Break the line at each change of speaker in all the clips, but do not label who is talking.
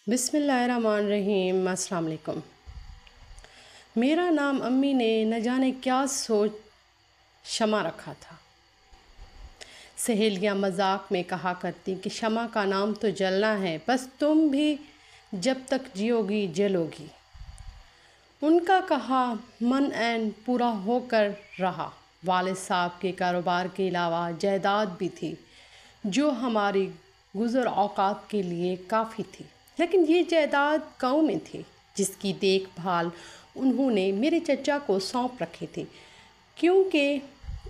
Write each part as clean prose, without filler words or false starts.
بسم اللہ الرحمن الرحیم۔ السلام علیکم۔ میرا نام امی نے نہ جانے کیا سوچ شمع رکھا تھا۔ سہیلیاں مذاق میں کہا کرتی کہ شمع کا نام تو جلنا ہے، بس تم بھی جب تک جیو گی جلو گی۔ ان کا کہا من عین پورا ہو کر رہا۔ والد صاحب کے کاروبار کے علاوہ جائیداد بھی تھی جو ہماری گزر اوقات کے لیے کافی تھی، لیکن یہ جائیداد گاؤں میں تھی جس کی دیکھ بھال انہوں نے میرے چچا کو سونپ رکھی تھی، کیونکہ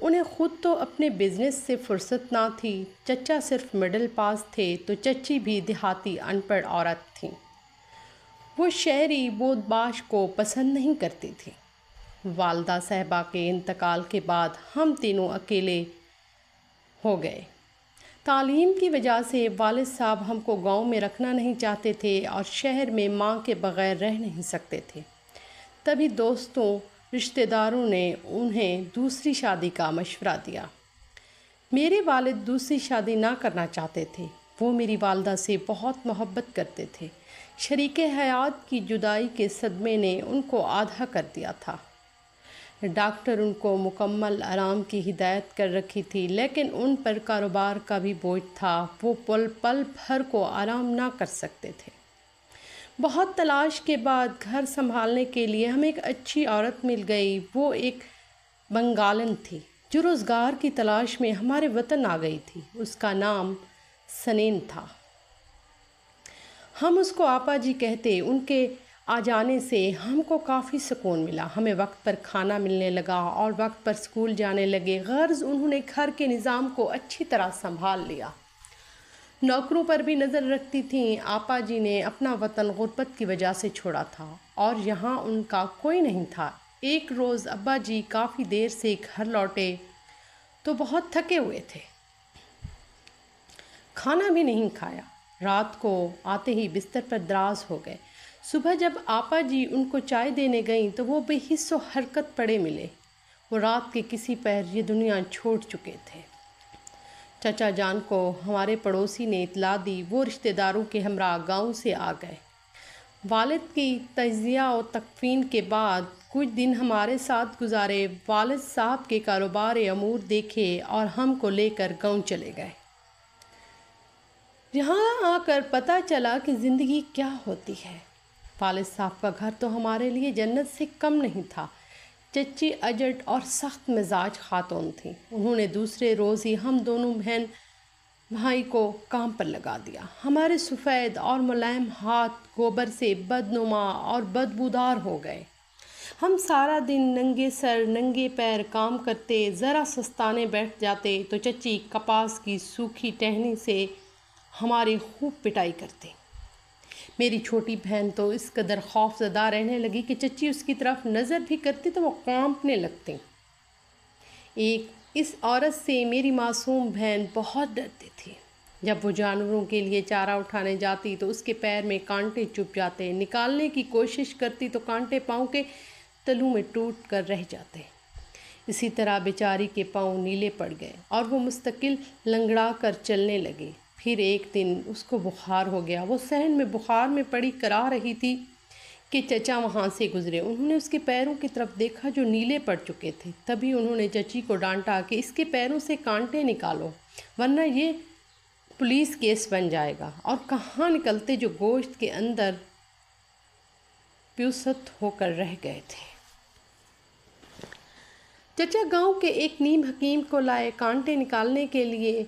انہیں خود تو اپنے بزنس سے فرصت نہ تھی۔ چچا صرف مڈل پاس تھے تو چچی بھی دیہاتی ان پڑھ عورت تھیں۔ وہ شہری بود باش کو پسند نہیں کرتی تھی۔ والدہ صاحبہ کے انتقال کے بعد ہم تینوں اکیلے ہو گئے۔ تعلیم کی وجہ سے والد صاحب ہم کو گاؤں میں رکھنا نہیں چاہتے تھے اور شہر میں ماں کے بغیر رہ نہیں سکتے تھے۔ تبھی دوستوں رشتہ داروں نے انہیں دوسری شادی کا مشورہ دیا۔ میرے والد دوسری شادی نہ کرنا چاہتے تھے۔ وہ میری والدہ سے بہت محبت کرتے تھے۔ شریک حیات کی جدائی کے صدمے نے ان کو آدھا کر دیا تھا۔ ڈاکٹر ان کو مکمل آرام کی ہدایت کر رکھی تھی، لیکن ان پر کاروبار کا بھی بوجھ تھا۔ وہ پل بھر کو آرام نہ کر سکتے تھے۔ بہت تلاش کے بعد گھر سنبھالنے کے لیے ہمیں ایک اچھی عورت مل گئی۔ وہ ایک بنگالن تھی جو روزگار کی تلاش میں ہمارے وطن آ گئی تھی۔ اس کا نام سنین تھا۔ ہم اس کو آپا جی کہتے۔ ان کے آ جانے سے ہم کو کافی سکون ملا۔ ہمیں وقت پر کھانا ملنے لگا اور وقت پر اسکول جانے لگے۔ غرض انہوں نے گھر کے نظام کو اچھی طرح سنبھال لیا۔ نوکروں پر بھی نظر رکھتی تھیں۔ آپا جی نے اپنا وطن غربت کی وجہ سے چھوڑا تھا اور یہاں ان کا کوئی نہیں تھا۔ ایک روز ابا جی کافی دیر سے گھر لوٹے تو بہت تھکے ہوئے تھے۔ کھانا بھی نہیں کھایا۔ رات کو آتے ہی بستر پر دراز ہو گئے۔ صبح جب آپا جی ان کو چائے دینے گئیں تو وہ بے حس و حرکت پڑے ملے۔ وہ رات کے کسی پہر یہ دنیا چھوڑ چکے تھے۔ چچا جان کو ہمارے پڑوسی نے اطلاع دی۔ وہ رشتہ داروں کے ہمراہ گاؤں سے آ گئے۔ والد کی تجزیہ و تکفین کے بعد کچھ دن ہمارے ساتھ گزارے۔ والد صاحب کے کاروبار امور دیکھے اور ہم کو لے کر گاؤں چلے گئے۔ یہاں آ کر پتہ چلا کہ زندگی کیا ہوتی ہے۔ والد صاحب کا گھر تو ہمارے لیے جنت سے کم نہیں تھا۔ چچی اجٹ اور سخت مزاج خاتون تھیں۔ انہوں نے دوسرے روز ہی ہم دونوں بہن بھائی کو کام پر لگا دیا۔ ہمارے سفید اور ملائم ہاتھ گوبر سے بدنما اور بدبودار ہو گئے۔ ہم سارا دن ننگے سر ننگے پیر کام کرتے، ذرا سستانے بیٹھ جاتے تو چچی کپاس کی سوکھی ٹہنی سے ہماری خوب پٹائی کرتے۔ میری چھوٹی بہن تو اس قدر خوف زدہ رہنے لگی کہ چچی اس کی طرف نظر بھی کرتی تو وہ کانپنے لگتی۔ اس عورت سے میری معصوم بہن بہت ڈرتی تھی۔ جب وہ جانوروں کے لیے چارہ اٹھانے جاتی تو اس کے پیر میں کانٹے چبھ جاتے۔ نکالنے کی کوشش کرتی تو کانٹے پاؤں کے تلوں میں ٹوٹ کر رہ جاتے۔ اسی طرح بیچاری کے پاؤں نیلے پڑ گئے اور وہ مستقل لنگڑا کر چلنے لگی۔ پھر ایک دن اس کو بخار ہو گیا۔ وہ صحن میں بخار میں پڑی کرا رہی تھی کہ چچا وہاں سے گزرے۔ انہوں نے اس کے پیروں کی طرف دیکھا جو نیلے پڑ چکے تھے۔ تبھی انہوں نے چچی کو ڈانٹا کہ اس کے پیروں سے کانٹے نکالو ورنہ یہ پولیس کیس بن جائے گا۔ اور کہاں نکلتے جو گوشت کے اندر پیوست ہو کر رہ گئے تھے۔ چچا گاؤں کے ایک نیم حکیم کو لائے۔ کانٹے نکالنے کے لیے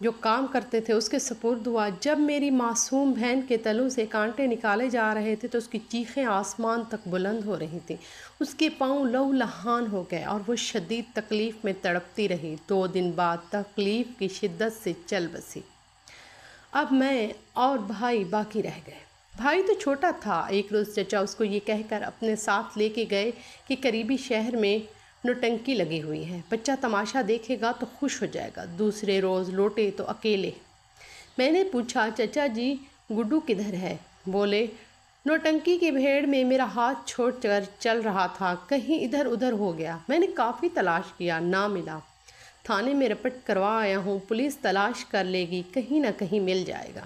جو کام کرتے تھے اس کے سپرد ہوا۔ جب میری معصوم بہن کے تلوں سے کانٹے نکالے جا رہے تھے تو اس کی چیخیں آسمان تک بلند ہو رہی تھیں۔ اس کے پاؤں لہو لہان ہو گئے اور وہ شدید تکلیف میں تڑپتی رہی۔ 2 دن بعد تکلیف کی شدت سے چل بسی۔ اب میں اور بھائی باقی رہ گئے۔ بھائی تو چھوٹا تھا۔ ایک روز چچا اس کو یہ کہہ کر اپنے ساتھ لے کے گئے کہ قریبی شہر میں نوٹنکی لگی ہوئی ہے، بچہ تماشا دیکھے گا تو خوش ہو جائے گا۔ دوسرے روز لوٹے تو اکیلے۔ میں نے پوچھا چچا جی گڈو کدھر ہے؟ بولے نوٹنکی کی بھیڑ میں میرا ہاتھ چھوڑ کر چل رہا تھا، کہیں ادھر ادھر ہو گیا۔ میں نے کافی تلاش کیا، نہ ملا۔ تھانے میں رپٹ کروا آیا ہوں، پولیس تلاش کر لے گی، کہیں نہ کہیں مل جائے گا۔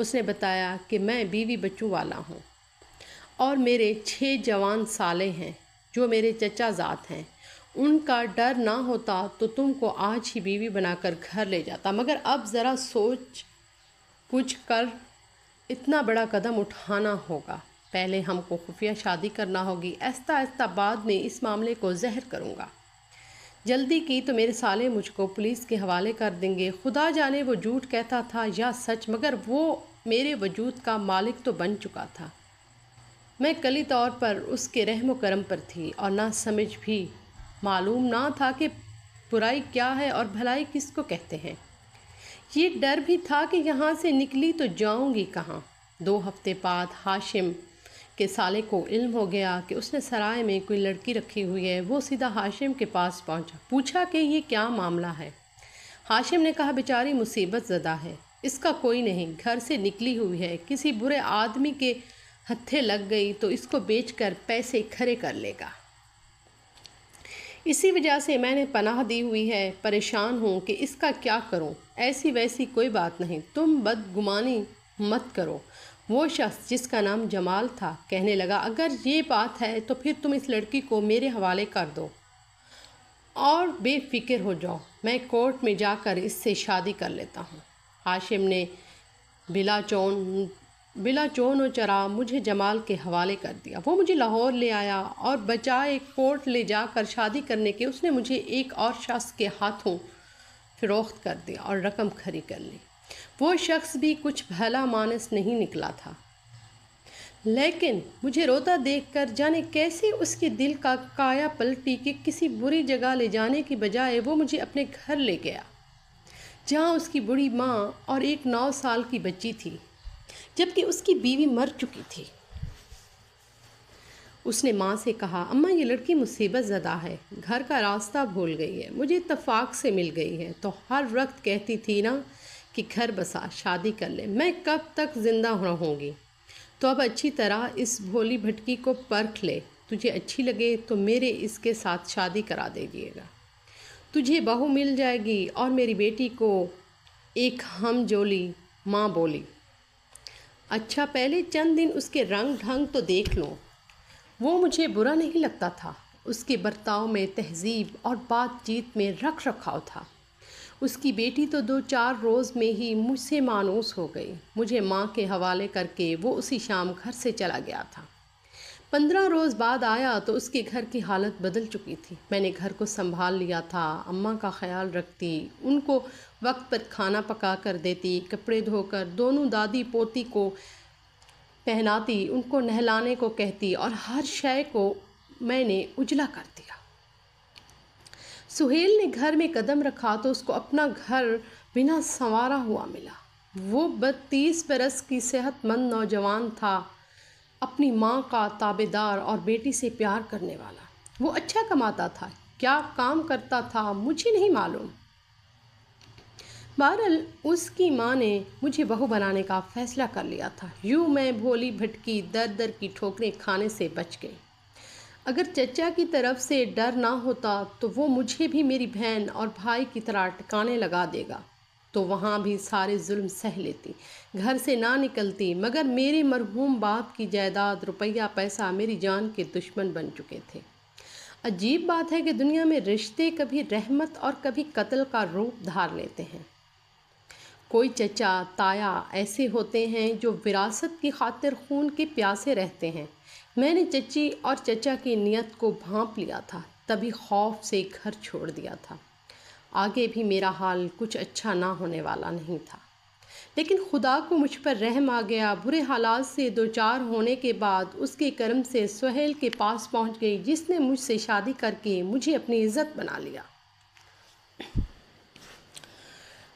اس نے بتایا کہ میں بیوی بچوں والا ہوں اور میرے 6 جوان سالے ہیں جو میرے چچا ذات ہیں۔ ان کا ڈر نہ ہوتا تو تم کو آج ہی بیوی بنا کر گھر لے جاتا، مگر اب ذرا سوچ کچھ کر اتنا بڑا قدم اٹھانا ہوگا۔ پہلے ہم کو خفیہ شادی کرنا ہوگی، آہستہ آہستہ بعد میں اس معاملے کو ظاہر کروں گا۔ جلدی کی تو میرے سالے مجھ کو پولیس کے حوالے کر دیں گے۔ خدا جانے وہ جھوٹ کہتا تھا یا سچ، مگر وہ میرے وجود کا مالک تو بن چکا تھا۔ میں کلی طور پر اس کے رحم و کرم پر تھی اور نہ سمجھ بھی معلوم نہ تھا کہ برائی کیا ہے اور بھلائی کس کو کہتے ہیں۔ یہ ڈر بھی تھا کہ یہاں سے نکلی تو جاؤں گی کہاں۔ 2 ہفتے بعد ہاشم کے سالے کو علم ہو گیا کہ اس نے سرائے میں کوئی لڑکی رکھی ہوئی ہے۔ وہ سیدھا ہاشم کے پاس پہنچا، پوچھا کہ یہ کیا معاملہ ہے۔ ہاشم نے کہا بیچاری مصیبت زدہ ہے، اس کا کوئی نہیں، گھر سے نکلی ہوئی ہے، کسی برے آدمی کے ہتھے لگ گئی تو اس کو بیچ کر پیسے کھڑے کر لے گا۔ اسی وجہ سے میں نے پناہ دی ہوئی ہے، پریشان ہوں کہ اس کا کیا کروں۔ ایسی ویسی کوئی بات نہیں، تم بدگمانی مت کرو۔ وہ شخص جس کا نام جمال تھا کہنے لگا، اگر یہ بات ہے تو پھر تم اس لڑکی کو میرے حوالے کر دو اور بے فکر ہو جاؤ، میں کورٹ میں جا کر اس سے شادی کر لیتا ہوں۔ ہاشم نے بلا چون و چرا مجھے جمال کے حوالے کر دیا۔ وہ مجھے لاہور لے آیا اور بجائے کورٹ لے جا کر شادی کرنے کے اس نے مجھے ایک اور شخص کے ہاتھوں فروخت کر دیا اور رقم کھری کر لی۔ وہ شخص بھی کچھ بھلا مانس نہیں نکلا تھا، لیکن مجھے روتا دیکھ کر جانے کیسے اس کے دل کا کایا پلٹی کہ کسی بری جگہ لے جانے کی بجائے وہ مجھے اپنے گھر لے گیا، جہاں اس کی بڑی ماں اور ایک 9 سال کی بچی تھی، جبکہ اس کی بیوی مر چکی تھی۔ اس نے ماں سے کہا، اماں یہ لڑکی مصیبت زدہ ہے، گھر کا راستہ بھول گئی ہے، مجھے اتفاق سے مل گئی ہے، تو ہر وقت کہتی تھی نا کہ گھر بسا، شادی کر لے، میں کب تک زندہ رہوں گی؟ تو اب اچھی طرح اس بھولی بھٹکی کو پرکھ لے، تجھے اچھی لگے تو میرے اس کے ساتھ شادی کرا دیجیے گا، تجھے بہو مل جائے گی۔ اور میری بیٹی کو ایک ہم جولی ماں بولی، اچھا پہلے چند دن اس کے رنگ ڈھنگ تو دیکھ لو۔ وہ مجھے برا نہیں لگتا تھا، اس کے برتاؤ میں تہذیب اور بات چیت میں رکھ رکھاؤ تھا۔ اس کی بیٹی تو 2-4 روز میں ہی مجھ سے مانوس ہو گئی، مجھے ماں کے حوالے کر کے وہ اسی شام گھر سے چلا گیا تھا۔ 15 روز بعد آیا تو اس کے گھر کی حالت بدل چکی تھی۔ میں نے گھر کو سنبھال لیا تھا، اماں کا خیال رکھتی، ان کو وقت پر کھانا پکا کر دیتی، کپڑے دھو کر دونوں دادی پوتی کو پہناتی، ان کو نہلانے کو کہتی اور ہر شے کو میں نے اجلا کر دیا۔ سہیل نے گھر میں قدم رکھا تو اس کو اپنا گھر بنا سنوارا ہوا ملا۔ وہ 32 برس کی صحت مند نوجوان تھا، اپنی ماں کا تابع دار اور بیٹی سے پیار کرنے والا۔ وہ اچھا کماتا تھا، کیا کام کرتا تھا مجھے نہیں معلوم۔ بہرحال اس کی ماں نے مجھے بہو بنانے کا فیصلہ کر لیا تھا۔ یوں میں بھولی بھٹکی در در کی ٹھوکریں کھانے سے بچ گئی۔ اگر چچا کی طرف سے ڈر نہ ہوتا تو وہ مجھے بھی میری بہن اور بھائی کی طرح ٹکانے لگا دے گا، تو وہاں بھی سارے ظلم سہ لیتی، گھر سے نہ نکلتی، مگر میرے مرحوم باپ کی جائیداد، روپیہ پیسہ میری جان کے دشمن بن چکے تھے۔ عجیب بات ہے کہ دنیا میں رشتے کبھی رحمت اور کبھی قتل کا روپ دھار لیتے ہیں۔ کوئی چچا تایا ایسے ہوتے ہیں جو وراثت کی خاطر خون کے پیاسے رہتے ہیں۔ میں نے چچی اور چچا کی نیت کو بھانپ لیا تھا، تبھی خوف سے گھر چھوڑ دیا تھا۔ آگے بھی میرا حال کچھ اچھا نہ ہونے والا نہیں تھا، لیکن خدا کو مجھ پر رحم آ گیا۔ برے حالات سے دوچار ہونے کے بعد اس کے کرم سے سہیل کے پاس پہنچ گئی، جس نے مجھ سے شادی کر کے مجھے اپنی عزت بنا لیا۔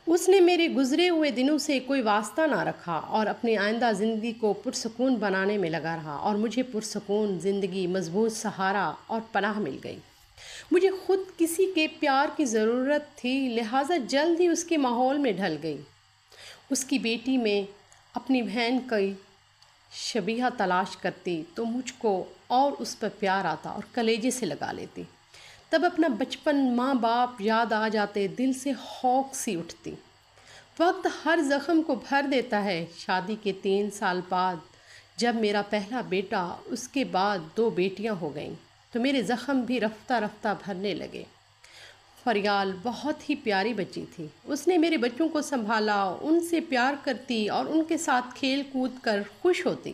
اس نے میرے گزرے ہوئے دنوں سے کوئی واسطہ نہ رکھا اور اپنی آئندہ زندگی کو پرسکون بنانے میں لگا رہا، اور مجھے پرسکون زندگی، مضبوط سہارا اور پناہ مل گئی۔ مجھے خود کسی کے پیار کی ضرورت تھی، لہٰذا جلد ہی اس کے ماحول میں ڈھل گئی۔ اس کی بیٹی میں اپنی بہن کی شبیہ تلاش کرتی تو مجھ کو اور اس پر پیار آتا اور کلیجے سے لگا لیتی۔ تب اپنا بچپن، ماں باپ یاد آ جاتے، دل سے ہوک سی اٹھتی۔ وقت ہر زخم کو بھر دیتا ہے۔ شادی کے 3 سال بعد جب میرا پہلا بیٹا، اس کے بعد 2 بیٹیاں ہو گئیں تو میرے زخم بھی رفتہ رفتہ بھرنے لگے۔ فریال بہت ہی پیاری بچی تھی۔ اس نے میرے بچوں کو سنبھالا، ان سے پیار کرتی اور ان کے ساتھ کھیل کود کر خوش ہوتی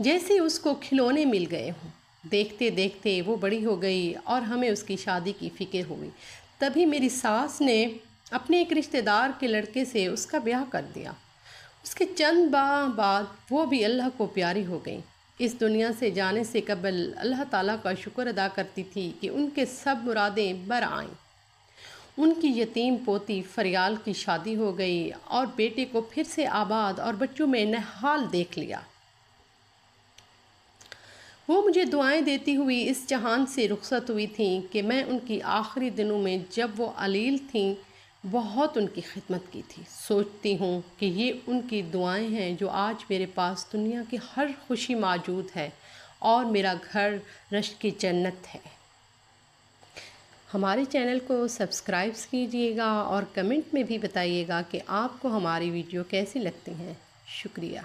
جیسے اس کو کھلونے مل گئے ہوں۔ دیکھتے دیکھتے وہ بڑی ہو گئی اور ہمیں اس کی شادی کی فکر ہوئی۔ تبھی میری ساس نے اپنے ایک رشتہ دار کے لڑکے سے اس کا بیاہ کر دیا۔ اس کے چند ماہ بعد وہ بھی اللہ کو پیاری ہو گئیں۔ اس دنیا سے جانے سے قبل اللہ تعالیٰ کا شکر ادا کرتی تھی کہ ان کے سب مرادیں بر آئیں۔ ان کی یتیم پوتی فریال کی شادی ہو گئی اور بیٹے کو پھر سے آباد اور بچوں میں نہال دیکھ لیا۔ وہ مجھے دعائیں دیتی ہوئی اس جہان سے رخصت ہوئی تھیں کہ میں ان کی آخری دنوں میں جب وہ علیل تھیں بہت ان کی خدمت کی تھی۔ سوچتی ہوں کہ یہ ان کی دعائیں ہیں جو آج میرے پاس دنیا کی ہر خوشی موجود ہے اور میرا گھر رشک کی جنت ہے۔ ہمارے چینل کو سبسکرائب کیجیے گا اور کمنٹ میں بھی بتائیے گا کہ آپ کو ہماری ویڈیو کیسی لگتی ہیں۔ شکریہ۔